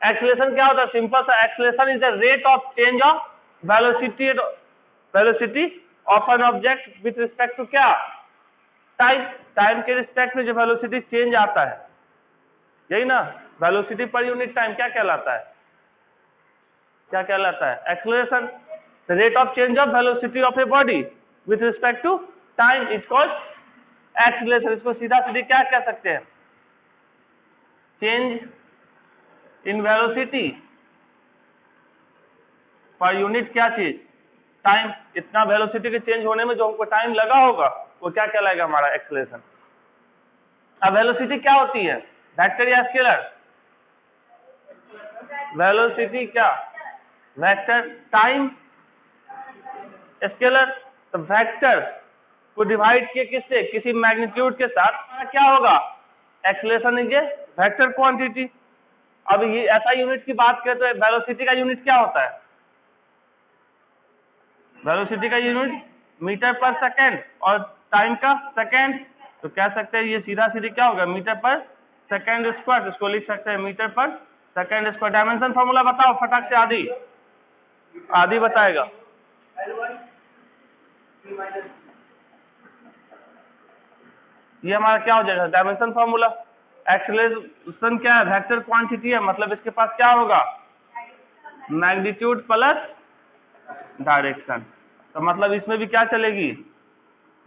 Acceleration क्या होता है? सिंपल सा, acceleration is the rate of change of velocity of an object with respect to क्या? Time. Time के रिस्पेक्ट में जो वेलोसिटी चेंज आता है, यही ना, वेलोसिटी पर यूनिट टाइम क्या कहलाता है? क्या कहलाता है? Acceleration. The rate of change of velocity of a body with respect to time is called acceleration. इसको सीधा सीधे क्या कह सकते हैं? Change in velocity per unit क्या चीज? टाइम। इतना वेलोसिटी के चेंज होने में जो हमको टाइम लगा होगा वो क्या कहलाएगा? हमारा एक्सेलरेशन। अब वेलोसिटी क्या होती है? वेक्टर या स्केलर? वेलोसिटी क्या? वेक्टर। Time scalar. तो वेक्टर को डिवाइड किए किससे? किसी मैग्नीट्यूड के साथ, हमारा क्या होगा? Acceleration is a vector quantity. अब ये ऐसा यूनिट की बात करें तो वेलोसिटी का यूनिट क्या होता है? वेलोसिटी का यूनिट मीटर पर सेकेंड और टाइम का सेकेंड। तो कह सकते हैं ये सीधा सीधे क्या होगा? मीटर पर सेकेंड स्क्वायर। इसको लिख सकते हैं मीटर पर सेकेंड स्क्वायर। डायमेंशन फॉर्मूला बताओ फटाक से। आदि आदि बताएगा। ये हमारा क्या हो जाएगा? Dimension formula. एक्सेलरेशन क्या है? वेक्टर क्वांटिटी है, मतलब इसके पास क्या होगा? Magnitude plus direction. तो मतलब इसमें भी क्या चलेगी?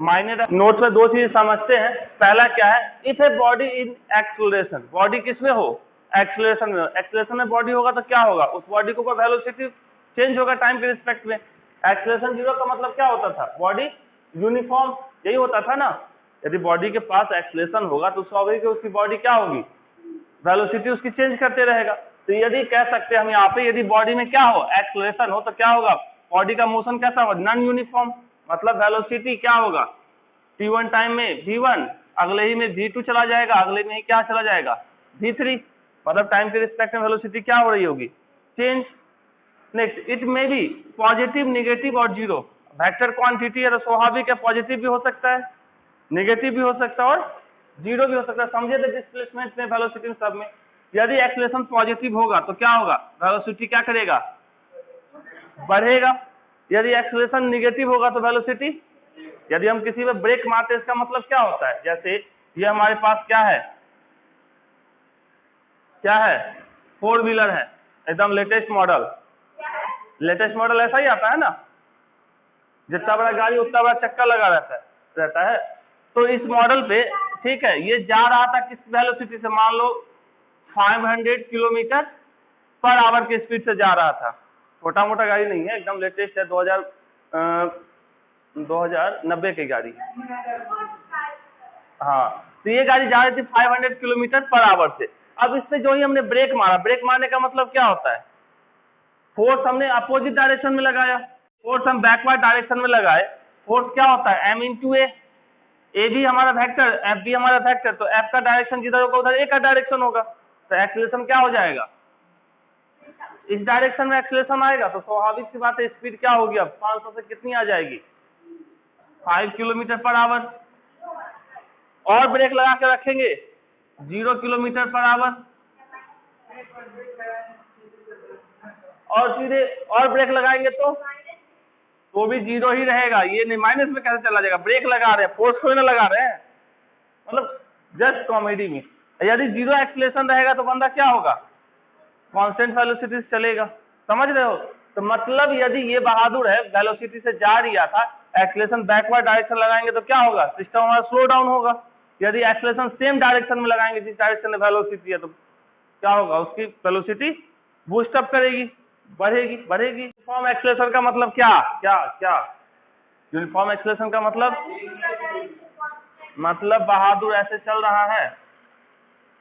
माइने नोट में दो चीज समझते हैं। पहला क्या है? If a body in acceleration, body किसमें हो? एक्सेलरेशन में। एक्सेलरेशन में बॉडी होगा तो क्या होगा? उस बॉडी को वेलोसिटी चेंज होगा टाइम के रिस्पेक्ट में। एक्सेलरेशन जीरो का मतलब क्या होता था? बॉडी यूनिफॉर्म, यही होता था ना। यदि बॉडी के पास एक्सेलरेशन होगा तो स्वाभाविक उसकी बॉडी क्या होगी? वेलोसिटी उसकी चेंज करते रहेगा। तो यदि कह सकते हैं हम यहाँ पे, यदि बॉडी में क्या हो? एक्सेलरेशन हो, तो क्या होगा? बॉडी का मोशन कैसा होगा? Non uniform. मतलब वेलोसिटी क्या होगा? t1 टाइम में v1, अगले ही में v2 चला जाएगा, अगले में ही क्या चला जाएगा? v3। मतलब टाइम के रिस्पेक्ट में वेलोसिटी क्या हो रही होगी? Change. Next, it may be positive, negative और जीरो। वेक्टर क्वांटिटी है तो स्वाभाविक है पॉजिटिव भी हो सकता है, नेगेटिव भी हो सकता है और जीरो भी हो सकता है। समझे थे डिस्प्लेसमेंट में, वेलोसिटी सब में। यदि एक्सेलरेशन पॉजिटिव होगा तो क्या होगा? वेलोसिटी क्या करेगा? बढ़ेगा। यदि एक्सेलरेशन नेगेटिव होगा तो वेलोसिटी, यदि हम किसी में ब्रेक मारते हैं इसका मतलब क्या होता है? जैसे ये हमारे पास क्या है? क्या है? फोर व्हीलर है, एकदम लेटेस्ट मॉडल। लेटेस्ट मॉडल ऐसा ही आता है ना, जितना बड़ा गाड़ी उतना बड़ा चक्का लगा रहता है। तो इस मॉडल पे ठीक है, ये जा रहा था किस वेलोसिटी से? मान लो 500 किलोमीटर पर आवर की स्पीड से जा रहा था। छोटा मोटा गाड़ी नहीं है, एकदम लेटेस्ट है, 2090 की गाड़ी। हाँ, तो ये गाड़ी जा रही थी 500 किलोमीटर पर आवर से। अब इस पे जो ही हमने ब्रेक मारा, ब्रेक मारने का मतलब क्या होता है? फोर्स हमने अपोजिट डायरेक्शन में लगाया, फोर्स हम बैकवर्ड डायरेक्शन में लगाए। फोर्स क्या होता है? m इंटू ए भी हमारा वेक्टर, एफ भी हमारा वेक्टर। तो एफ का डायरेक्शन जिधर होगा उधर ए का डायरेक्शन होगा। तो एक्सेलरेशन क्या हो जाएगा? इस डायरेक्शन में एक्सेलरेशन आएगा तो स्वाभाविक सी बात है स्पीड क्या होगी? अब 500 से कितनी आ जाएगी? 5 किलोमीटर पर आवर। और ब्रेक लगा के रखेंगे 0 किलोमीटर पर आवर, और सीधे और ब्रेक लगाएंगे तो भी 0 ही रहेगा। ये नहीं, माइनस में कैसे चला जाएगा? ब्रेक लगा रहे हैं, फोर्स थोड़ी ना लगा रहे हैं, मतलब जस्ट कॉमेडी में। यदि 0 एक्सेलरेशन रहेगा तो बंदा क्या होगा? कांस्टेंट वेलोसिटी से चलेगा। समझ रहे हो? तो मतलब यदि ये बहादुर है, वेलोसिटी से जा रहा था, एक्सेलरेशन बैकवर्ड डायरेक्शन लगाएंगे तो क्या होगा? सिस्टम हमारा स्लो डाउन होगा। यदि एक्सेलरेशन सेम डायरेक्शन में लगाएंगे जिस डायरेक्शन में वेलोसिटी है तो क्या होगा? उसकी वेलोसिटी बूस्ट अप करेगी, बढ़ेगी। यूनिफॉर्म एक्सेलरेशन का मतलब क्या? यूनिफॉर्म एक्सेलरेशन का मतलब बहादुर ऐसे चल रहा है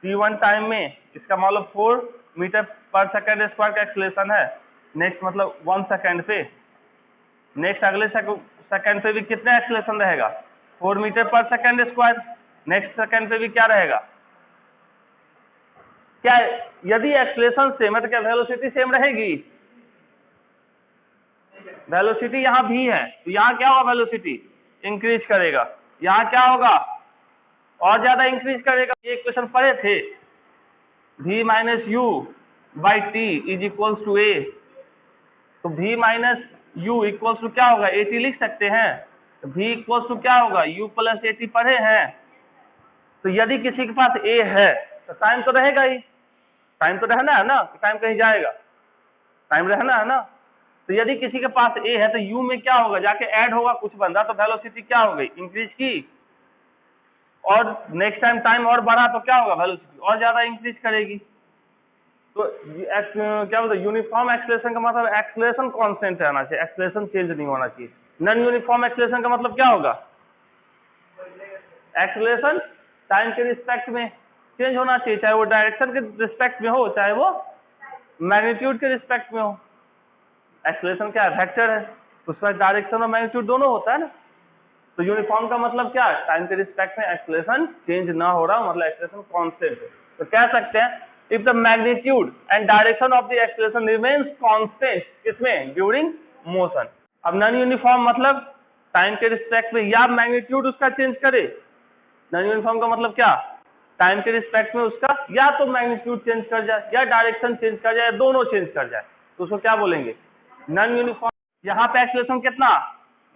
t1 टाइम में, इसका मतलब 4 मीटर पर सेकेंड स्क्वायर का एक्सेलरेशन है। नेक्स्ट मतलब 1 सेकेंड पे, नेक्स्ट अगले सेकेंड पे भी कितना एक्सेलरेशन रहेगा? 4 मीटर पर सेकेंड स्क्वायर। नेक्स्ट सेकेंड पे भी क्या रहेगा? क्या यदि एक्सेलरेशन सेम है तो क्या वेलोसिटी सेम रहेगी? वेलोसिटी यहाँ भी है तो यहाँ क्या होगा? वेलोसिटी इंक्रीज करेगा। यहाँ क्या होगा? और ज्यादा इंक्रीज करेगा। ये क्वेश्चन पढ़े थे, v minus u by t is equals to A, तो v minus u equals to क्या होगा, ए टी लिख सकते हैं। तो v इक्वल्स टू क्या होगा, u प्लस ए टी पढ़े हैं। तो यदि किसी के पास a है तो टाइम तो रहेगा ही, टाइम तो रहना है ना, टाइम कहीं जाएगा, टाइम रहना है ना। तो यदि किसी के पास a है तो u में क्या होगा, जाके ऐड होगा कुछ बंदा, तो वेलोसिटी क्या हो गई, इंक्रीज की, और नेक्स्ट टाइम टाइम और बढ़ा तो क्या होगा, वेलोसिटी और ज्यादा इंक्रीज करेगी। तो क्या बोलते हैं, यूनिफॉर्म एक्सेलरेशन का मतलब एक्सेलरेशन कांस्टेंट रहना चाहिए, एक्सेलरेशन चेंज नहीं होना चाहिए। नॉन यूनिफॉर्म एक्सेलरेशन का मतलब क्या होगा, एक्सेलरेशन टाइम के रिस्पेक्ट में चेंज होना चाहिए, चाहे वो डायरेक्शन के रिस्पेक्ट में हो, चाहे वो मैग्नीट्यूड के रिस्पेक्ट में हो। एक्सेलरेशन क्या है, वेक्टर है, तो उसमें डायरेक्शन और मैग्नीट्यूड दोनों होता है ना। तो यूनिफॉर्म का मतलब क्या है, टाइम के रिस्पेक्ट में एक्सेलरेशन चेंज ना हो रहा, मतलब एक्सेलरेशन कांस्टेंट है। तो कह सकते हैं if the magnitude and direction of the acceleration remains constant, किसमें, ड्यूरिंग मोशन। अब नॉन यूनिफॉर्म मतलब टाइम के रिस्पेक्ट में या मैग्नीट्यूड उसका चेंज करे। नॉन यूनिफॉर्म का मतलब क्या, टाइम के रिस्पेक्ट में उसका या तो मैग्नीट्यूड चेंज कर जाए या डायरेक्शन चेंज कर जाए या दोनों चेंज कर जाए, तो उसको क्या बोलेंगे, नॉन यूनिफॉर्म। यहाँ पे एक्सेलरेशन कितना,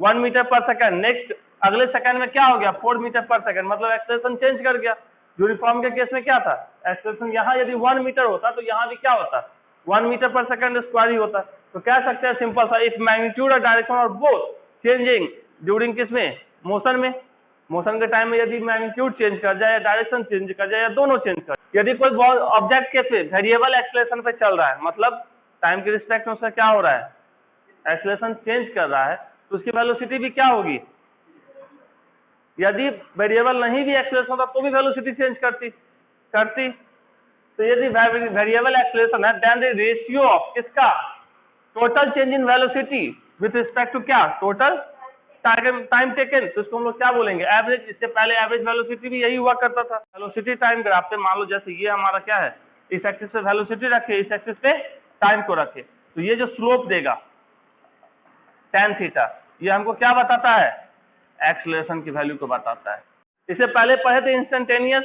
1 मीटर पर सेकंड, नेक्स्ट अगले सेकंड में क्या हो गया, 4 मीटर पर सेकंड, मतलब एक्सेलरेशन चेंज कर गया। यूनिफॉर्म के केस में क्या था, एक्सेलरेशन यहाँ यदि 1 मीटर होता तो यहाँ भी क्या होता, 1 मीटर पर सेकंड स्क्वायर ही होता। तो कह सकते हैं सिंपल सा, इफ मैग्नीट्यूड और डायरेक्शन और बोथ चेंजिंग ड्यूरिंग किसमें, मोशन में। मोशन के टाइम में यदि मैग्नीट्यूड चेंज कर जाए या डायरेक्शन चेंज कर जाए या दोनों चेंज कर, यदि कोई ऑब्जेक्ट के पे वेरिएबल एक्सेलरेशन पे चल रहा है, मतलब टाइम के रिस्पेक्ट में उसका क्या हो रहा है, एक्सेलरेशन चेंज कर रहा है, तो उसकी वेलोसिटी भी क्या होगी, यदि वेरिएबल नहीं भी एक्सेलरेशन होता तो भी वेलोसिटी चेंज करती। तो यदि वेरिएबल एक्सेलरेशन है, देन द रेशियो ऑफ किसका, total change in velocity with respect to क्या, टोटल टाइम टेकन, तो इसको हम लोग क्या बोलेंगे, एवरेज। इससे पहले एवरेज वेलोसिटी भी यही हुआ करता था, वेलोसिटी टाइम ग्राफ पे मान लो जैसे ये हमारा क्या है, इस एक्सिस पे वेलोसिटी रखे, इस एक्सिस पे टाइम को रखे, तो ये जो स्लोप देगा tan थीटा, ये हमको क्या बताता है, एक्सेलरेशन की वैल्यू को बताता है। इससे पहले पढ़े थे इंस्टेंटेनियस,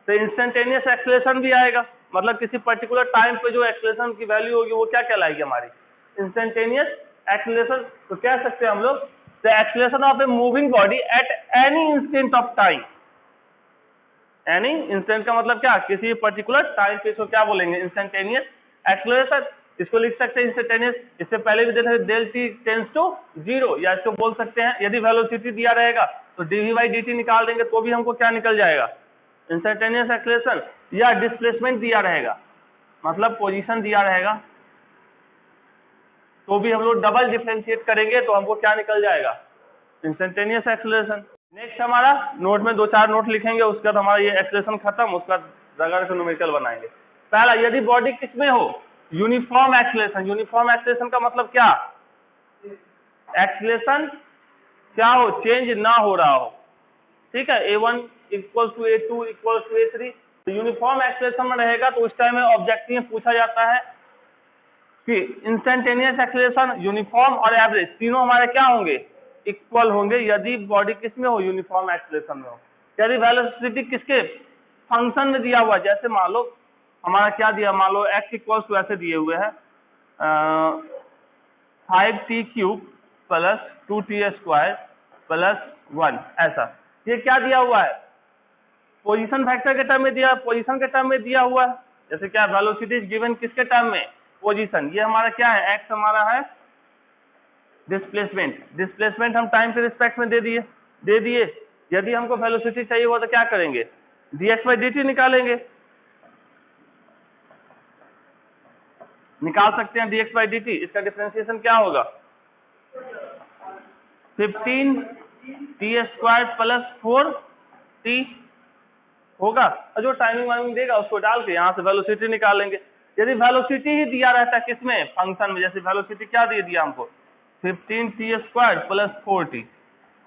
तो इंस्टेंटेनियस एक्सेलरेशन भी आएगा, मतलब किसी पर्टिकुलर टाइम पे जो एक्सेलरेशन की वैल्यू होगी वो क्या कहलाएगी हमारी, इंस्टेंटेनियस एक्सेलरेशन। तो कह सकते हैं हम लोग the acceleration of a moving body at any instant of time. Any instant का मतलब क्या, किसी पर्टिकुलर टाइम पे, इसको क्या बोलेंगे, इंस्टेंटेनियस एक्सेलरेशन। इसको लिख सकते हैं इंस्टेंटेनियस, इससे पहले भी देखा डेल टी टेंस टू 0, या इसको बोल सकते हैं यदि वेलोसिटी दिया रहेगा तो dv बाई dt निकाल देंगे तो भी हमको क्या निकल जाएगा, इंस्टेंटेनियस एक्सेलरेशन। या डिस्प्लेसमेंट दिया रहेगा, मतलब पोजीशन दिया रहेगा, तो भी हम लोग डबल डिफरेंशिएट करेंगे तो हमको क्या निकल जाएगा, इंस्टेंटेनियस एक्सेलरेशन। नेक्स्ट हमारा नोट में 2-4 नोट लिखेंगे, उसके बाद हमारा ये एक्सेलरेशन खत्म, उसका रगड़ के न्यूमेरिकल बनाएंगे। पहला, यदि बॉडी किसमें हो, यूनिफॉर्म एक्सेलरेशन। यूनिफॉर्म एक्सेलरेशन का मतलब क्या, एक्सेलरेशन क्या हो, चेंज ना हो रहा हो, ठीक है, a1 equal to a2 equal to a3। तो यूनिफॉर्म एक्सेलरेशन में रहेगा तो उस टाइम में ऑब्जेक्टिव में पूछा जाता है कि इंस्टेंटेनियस एक्सेलरेशन, यूनिफॉर्म और एवरेज तीनों हमारे क्या होंगे, इक्वल होंगे, यदि बॉडी किसमें हो, यूनिफॉर्म एक्सेलरेशन में हो। यदि वेलोसिटी किसके फंक्शन में दिया हुआ, जैसे मान लो हमारा क्या दिया, मान लो x इक्वल टू ऐसे दिए हुए हैं 5t cube plus 2t square plus 1, ऐसा, ये क्या दिया हुआ है, पोजीशन फैक्टर के टर्म में दिया, पोजीशन के टर्म में दिया हुआ है। जैसे क्या, वेलोसिटी इज गिवन किसके टर्म में, पोजीशन। ये हमारा क्या है, x हमारा है डिस्प्लेसमेंट, डिस्प्लेसमेंट हम टाइम के रिस्पेक्ट में दे दिए। यदि हमको वेलोसिटी चाहिए हुआ तो क्या करेंगे, dx बाई dt निकालेंगे, निकाल सकते हैं dx बाई dt। इसका डिफरेंशिएशन क्या होगा, 15t स्क्वायर प्लस 4t होगा, और जो टाइमिंग वाइमिंग देगा उसको डाल के यहाँ से वेलोसिटी निकालेंगे। यदि वेलोसिटी ही दिया रहता है किसमें, फंक्शन में, जैसे वेलोसिटी क्या दे दिया हमको, 15t स्क्वायर प्लस 4t।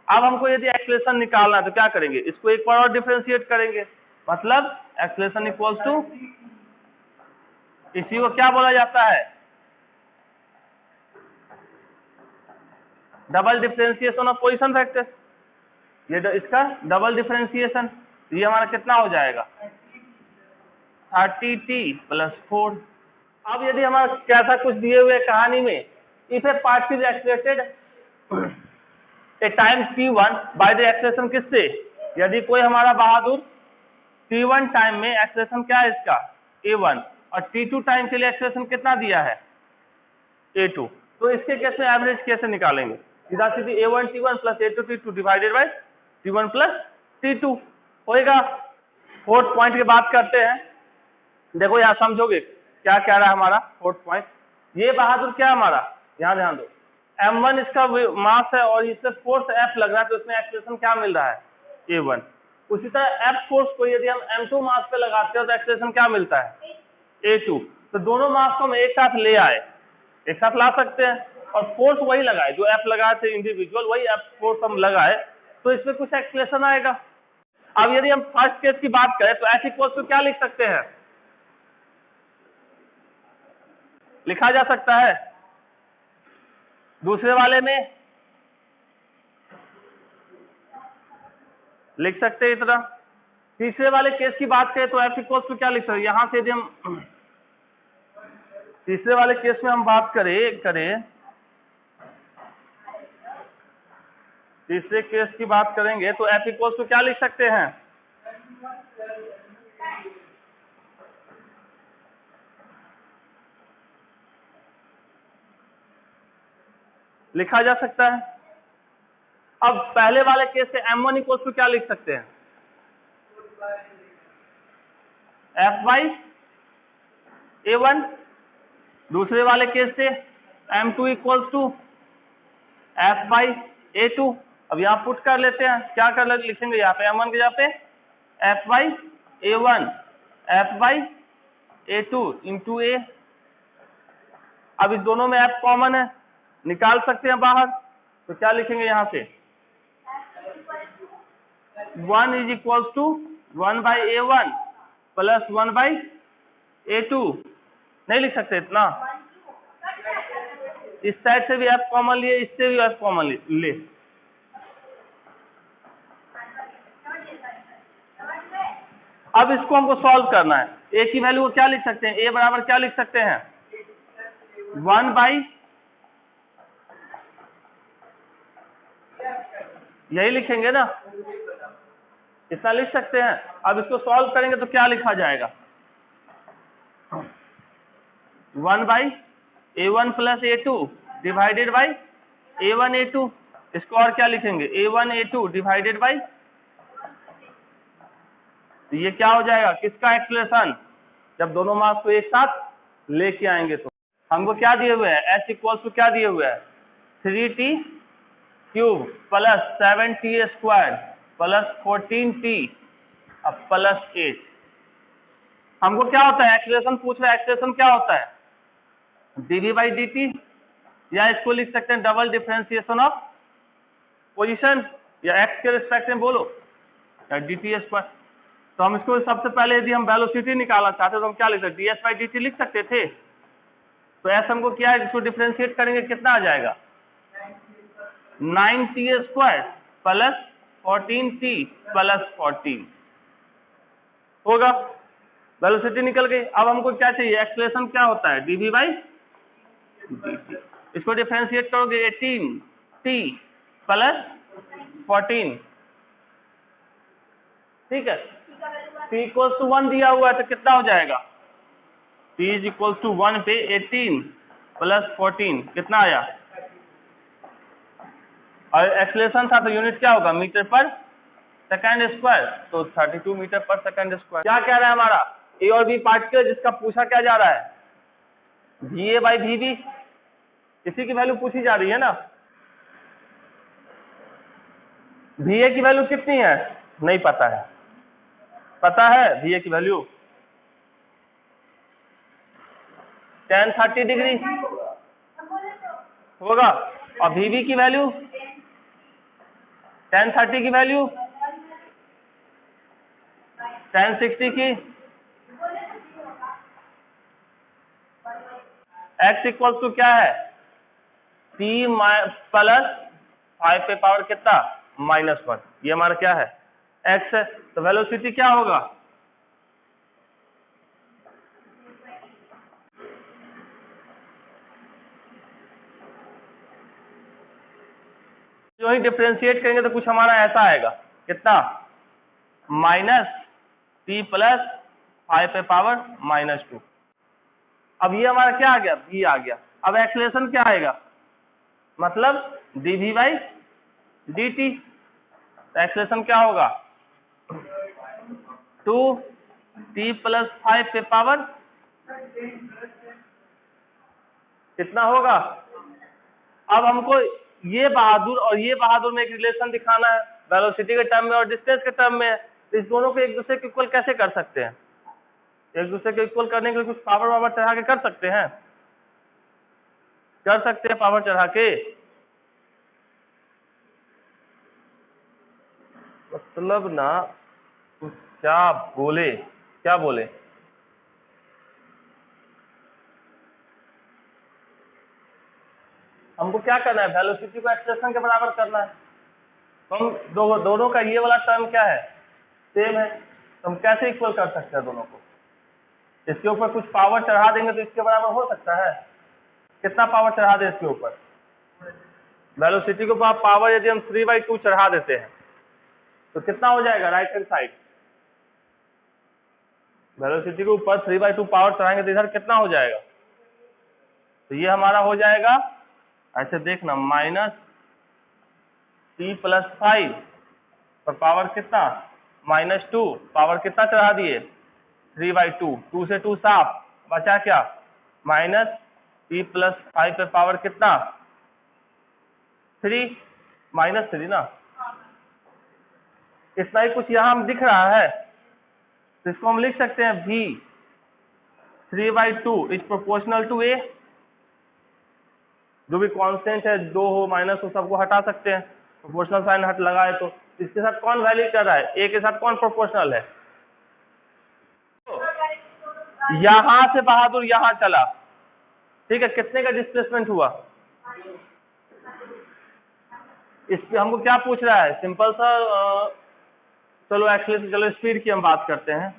अब हमको यदि एक्सेलरेशन निकालना है तो क्या करेंगे, इसको एक बार और डिफरेंशिएट करेंगे, मतलब एक्सेलरेशन इक्वल्स टू, इसी को क्या बोला जाता है, double differentiation of position factor. ये इसका डबल डिफरेंशिएशन, ये हमारा कितना हो जाएगा, 30t प्लस 4। अब यदि हमारा कैसा कुछ दिए हुए कहानी में, if A particle accelerated A time t1 by the acceleration किससे, यदि कोई हमारा बहादुर t1 टाइम में एक्सेलरेशन क्या है इसका a1 और t2 टाइम के लिए एक्सेलरेशन कितना दिया है a2, तो इसके केस में एवरेज कैसे निकालेंगे, सीधा सीधी a1 t1 plus a2 t2 divided by t1 plus t2 होएगा। फोर्थ पॉइंट की बात करते हैं, देखो यहाँ समझोगे क्या कह रहा है हमारा फोर्थ पॉइंट। ये बहादुर क्या हमारा, यहाँ ध्यान दो, m1 इसका मास है और इससे फोर्स F लग रहा है, तो इसमें एक्सेलरेशन क्या मिल रहा है a1। उसी तरह F फोर्स को यदि हम m2 मास पे लगाते हो तो एक्सेलरेशन क्या मिलता है a2। तो दोनों मास को हम एक साथ ले आए, एक साथ ला सकते हैं, और फोर्स वही लगाए जो F लगाए थे इंडिविजुअल, वही F फोर्स हम लगाए, तो इसमें कुछ एक्सेलरेशन आएगा। अब यदि हम फर्स्ट केस की बात करें तो F इक्वल टू क्या लिख सकते हैं, लिखा जा सकता है दूसरे वाले में लिख सकते हैं इतना। तीसरे वाले केस की बात करें तो F इक्वल टू क्या लिख सकते हैं, यहां से यदि हम तीसरे वाले केस में हम बात करें तीसरे केस की बात करेंगे तो F इक्वल टू क्या लिख सकते हैं, लिखा जा सकता है। अब पहले वाले केस से m1 इक्वल टू क्या लिख सकते हैं, F बाई a1। दूसरे वाले केस से m2 equal to F by a2। अब यहाँ पुट कर लेते हैं, क्या कर लिखेंगे यहाँ पे m1 के यहाँ पे F by a1 F by a2 into a। अब इस दोनों में F कॉमन है, निकाल सकते हैं बाहर, तो क्या लिखेंगे यहाँ से 1 is equal to 1 by a1 plus 1 by a2। नहीं लिख सकते इतना, इस साइड से भी F कॉमन लिए, इससे भी F कॉमन ले। अब इसको हमको सॉल्व करना है, a की वैल्यू को क्या लिख सकते हैं, a बराबर क्या लिख सकते हैं 1 बाई, यही लिखेंगे ना, इतना लिख सकते हैं। अब इसको सॉल्व करेंगे तो क्या लिखा जाएगा 1 by a1 plus a2 divided by a1 a2। इसको और क्या लिखेंगे a1 a2 डिवाइडेड बाई, तो ये क्या हो जाएगा किसका एक्सेलरेशन, जब दोनों मास को एक साथ लेके आएंगे। तो हमको क्या दिए हुए हैं, h इक्वल टू क्या दिए हुए हैं 3t cube plus 7t square plus 14t अब प्लस 8। हमको क्या होता है, एक्सेलरेशन पूछ रहा है, एक्सेलरेशन क्या होता है dv बाई dt, या इसको लिख सकते हैं डबल डिफरेंशिएशन ऑफ पोजीशन, या x के रिस्पेक्ट में बोलो या dt स्क्वायर। तो हम इसको सबसे पहले यदि हम वेलोसिटी निकालना चाहते तो हम क्या लिख सकते ds बाई dt लिख सकते थे। तो ऐसा हमको क्या है, इसको डिफरेंशिएट करेंगे कितना आ जाएगा 9t square plus 14t plus 14 होगा, वेलोसिटी निकल गई। अब हमको क्या चाहिए, एक्सेलरेशन क्या होता है dv बाई dt। इसको डिफरेंशिएट करोगे 18t प्लस 14, ठीक है। t इक्वल टू 1 दिया हुआ है तो कितना हो जाएगा t इज इक्वल टू 1 पे 18 प्लस 14 कितना आया, और एक्सेलरेशन था तो यूनिट क्या होगा मीटर पर सेकंड स्क्वायर, तो 32 मीटर पर सेकंड स्क्वायर। क्या कह रहा है हमारा ए और बी पार्टिकल, जिसका पूछा क्या जा रहा है va बाई vb, इसी की वैल्यू पूछी जा रही है ना। va की वैल्यू कितनी है नहीं पता है, पता है va की वैल्यू tan 30 डिग्री होगा, और vb की वैल्यू tan 30 की वैल्यू tan 60 की, x इक्वल टू क्या है t प्लस 5 पे पावर कितना -1, ये हमारा क्या है x है। तो वेलोसिटी क्या होगा जो ही डिफ्रेंशिएट करेंगे तो कुछ हमारा ऐसा आएगा, कितना, माइनस टी प्लस 5 पे पावर -2। अब ये हमारा क्या आ गया, v आ गया। अब एक्सीलरेशन क्या आएगा, मतलब dv बाई dt। एक्सीलरेशन क्या होगा, 2t प्लस 5 पे पावर कितना होगा। अब हमको ये बहादुर और ये बहादुर में एक रिलेशन दिखाना है, वेलोसिटी के टर्म में और डिस्टेंस के टर्म में। तो इस दोनों को एक दूसरे के इक्वल कैसे कर सकते हैं, एक दूसरे के इक्वल करने के लिए कुछ पावर वावर चढ़ा के कर सकते हैं, कर सकते हैं पावर चढ़ा के। मतलब ना क्या बोले, क्या बोले, हमको क्या करना है, वेलोसिटी को एक्सेलरेशन के बराबर करना है। तो हम दोनों का ये वाला टर्म क्या है, सेम है, तो हम कैसे इक्वल कर सकते हैं दोनों को। इसके ऊपर कुछ पावर चढ़ा देंगे तो इसके बराबर हो सकता है। कितना पावर चढ़ा दे इसके ऊपर, वेलोसिटी के ऊपर पावर यदि हम 3/2 चढ़ा देते हैं तो कितना हो जाएगा, राइट हैंड साइड वेलोसिटी के ऊपर 3/2 पावर चढ़ाएंगे तो इधर कितना हो जाएगा, तो ये हमारा हो जाएगा ऐसे देखना, माइनस टी प्लस 5 पर पावर कितना, -2, पावर कितना चढ़ा दिए, 3/2, 2 से 2 साफ, बचा क्या, माइनस टी प्लस 5 पे पावर कितना, 3, -3 ना, इतना ही कुछ यहाँ हम दिख रहा है। तो इसको हम लिख सकते हैं v 3/2 is proportional to a। जो भी कांस्टेंट है, 2 हो माइनस हो, सबको हटा सकते हैं, प्रोपोर्शनल साइन हट लगाए तो इसके साथ कौन वैल्यू कर रहा है, a के साथ कौन प्रोपोर्शनल है। यहां से बहादुर यहां चला, ठीक है, कितने का डिस्प्लेसमेंट हुआ, इस पे हमको क्या पूछ रहा है, सिंपल सा चलो एक्चुअली चलो स्पीड की हम बात करते हैं।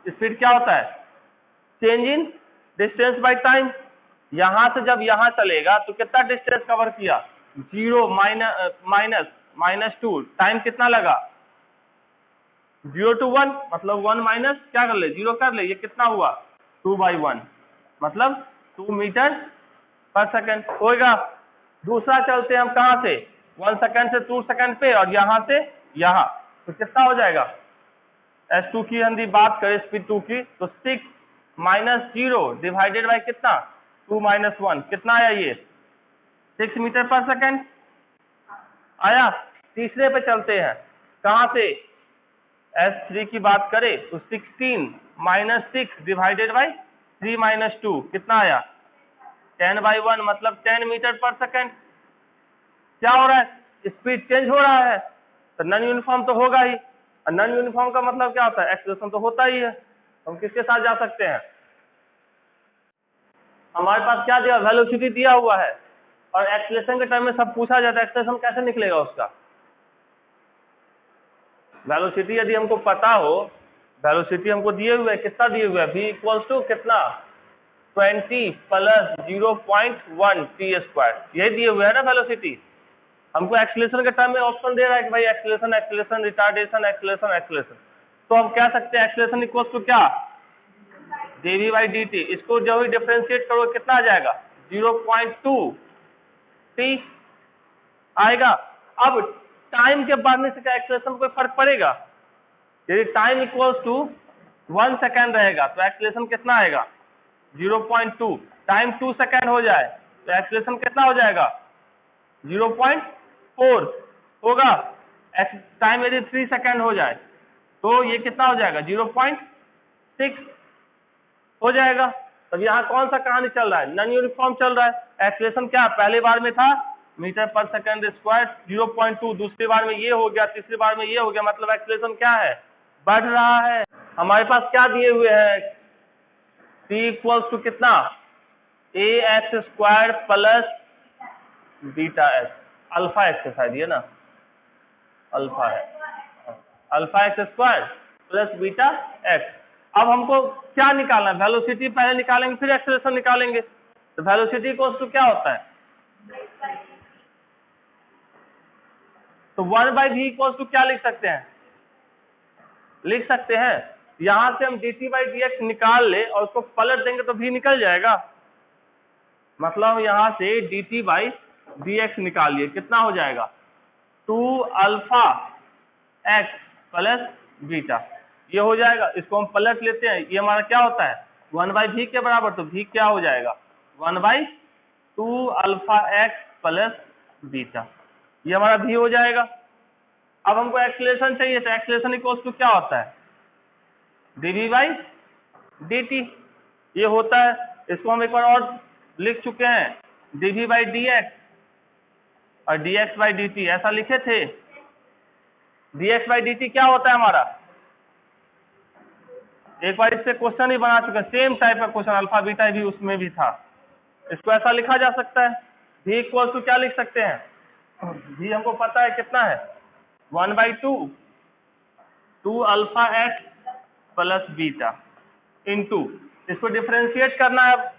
स्पीड क्या होता है, change in distance by time. यहां से जब यहां चलेगा तो कितना डिस्टेंस कवर किया, 0 -2, टाइम कितना लगा, 0 to 1, मतलब 1 माइनस क्या कर ले, 0 कर ले, ये कितना हुआ, 2/1, मतलब 2 मीटर पर सेकेंड होगा। दूसरा चलते हैं हम कहां से, 1 सेकेंड से 2 सेकेंड पे, और यहां से यहां, तो कितना हो जाएगा, S2 की यदि बात करें स्पीड 2 की, तो 6 -0 डिवाइडेड बाय कितना, 2 - 1, कितना आया ये, 6 मीटर पर सेकेंड आया। तीसरे पे चलते हैं, कहां से, S3 की बात करें तो 16 -6 डिवाइडेड बाय 3 - 2, कितना आया, 10/1, मतलब 10 मीटर पर सेकेंड। क्या हो रहा है, स्पीड चेंज हो रहा है, तो नॉन यूनिफॉर्म तो होगा ही, और नॉन यूनिफॉर्म का मतलब क्या होता है, एक्सेलरेशन तो होता ही है। हम किसके साथ जा सकते हैं, हमारे पास क्या दिया, वेलोसिटी दिया हुआ है, और एक्सेलरेशन के टर्म में सब पूछा जाता है, एक्सेलरेशन कैसे निकलेगा उसका। वेलोसिटी यदि हमको पता हो, वेलोसिटी हमको दिए हुए, कितना दिए हुए है, v इक्वल्स टू कितना, 20 प्लस 0.1 t², यही दिए हुए है ना वेलोसिटी। हमको एक्सेलरेशन के टर्म में ऑप्शन दे रहा है कि भाई acceleration, acceleration, retardation, acceleration, acceleration. तो हम कह सकते हैं एक्सेलरेशन इक्वल्स टू क्या, dv बाई dt। इसको जो ही डिफरेंशिएट करोगे कितना आ जाएगा, 0.2 t आएगा। अब टाइम के बढ़ने से क्या एक्सेलरेशन में कोई फर्क पड़ेगा, यदि टाइम इक्वल्स टू 1 सेकेंड रहेगा तो एक्सेलरेशन कितना आएगा, 0.2, टाइम 2 सेकेंड हो जाए तो एक्सेलरेशन कितना हो जाएगा, 0.4 होगा। टाइम यदि 3 सेकेंड हो जाए तो ये कितना हो जाएगा, 0.6 हो जाएगा। तब यहाँ कौन सा कहानी चल रहा है, नॉन यूनिफॉर्म चल रहा है। एक्सेलरेशन क्या पहले बार में था मीटर पर सेकेंड स्क्वायर 0.2, दूसरी बार में ये हो गया, तीसरी बार में ये हो गया, मतलब एक्सेलरेशन क्या है, बढ़ रहा है। हमारे पास क्या दिए हुए हैं, t इक्वल्स टू कितना, ax² plus beta x, alpha x शायद ये ना, अल्फा है, alpha x² plus beta x। अब हमको क्या निकालना है, वेलोसिटी पहले निकालेंगे फिर एक्सेलरेशन निकालेंगे। तो वेलोसिटी इक्वल्स टू क्या होता है, तो 1/v इक्वल्स टू क्या लिख सकते हैं, लिख सकते हैं यहां से हम dt/dx निकाल ले और उसको पलट देंगे तो v निकल जाएगा। मतलब यहां से dt/dx निकालिए, कितना हो जाएगा 2α x प्लस बीटा, ये हो जाएगा। इसको हम पलट लेते हैं, ये हमारा क्या होता है 1/v के बराबर, तो v क्या हो जाएगा 1/2α x प्लस बीटा, ये हमारा v हो जाएगा। अब हमको एक्सीलरेशन चाहिए, तो एक्सीलरेशन इक्वल्स टू क्या होता है dv/dt, ये होता है। इसको हम एक बार और लिख चुके हैं dv/dx और dx/dt, ऐसा लिखे थे। dx/dt क्या होता है हमारा, एक बार इससे क्वेश्चन ही बना चुके हैं, सेम टाइप का क्वेश्चन, अल्फा बीटा भी उसमें भी था। इसको ऐसा लिखा जा सकता है, v इक्वल्स टू क्या लिख सकते हैं, v हमको पता है कितना है 1/2 2α x प्लस बीटा इंटू, इसको डिफरेंशिएट करना है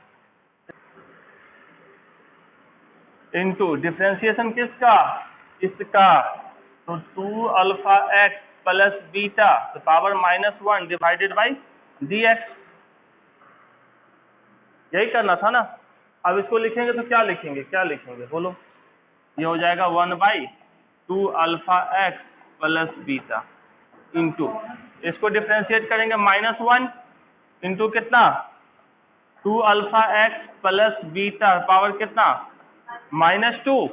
इंटू, डिफरेंशिएशन किसका, इसका, तो 2α x प्लस बीटा तो पावर -1 डिवाइडेड बाई dx, यही करना था ना। अब इसको लिखेंगे तो क्या लिखेंगे, क्या लिखेंगे बोलो, ये हो जाएगा 1/2α x प्लस बीटा इंटू, इसको डिफरेंशिएट करेंगे -1 इंटू कितना 2α x प्लस बीटा पावर कितना -2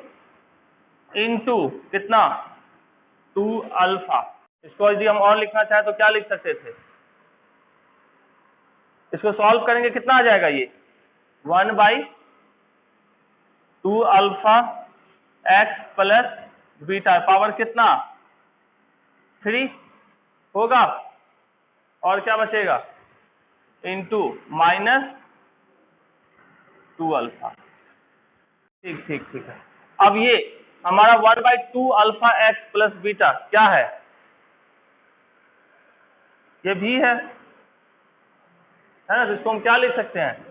इंटू कितना 2α। इसको यदि हम और लिखना चाहे तो क्या लिख सकते थे, इसको सॉल्व करेंगे कितना आ जाएगा, ये 1/2α x प्लस बीटा पावर कितना 3 होगा, और क्या बचेगा इंटू -2α। ठीक ठीक ठीक है। अब ये हमारा 1/2α x प्लस बीटा क्या है, ये भी है ना, जिसको हम क्या लिख सकते हैं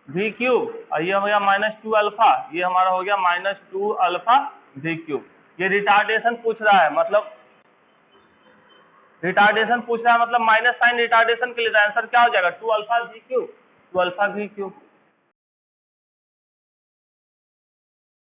v क्यूब, और ये हो गया -2α, ये हमारा हो गया -2α v क्यूब। ये रिटार्डेशन पूछ रहा है, मतलब रिटार्डेशन पूछ रहा है, मतलब माइनस साइन रिटार्डेशन के लिए आंसर क्या हो जाएगा 2α v क्यूब, 2α v क्यूब।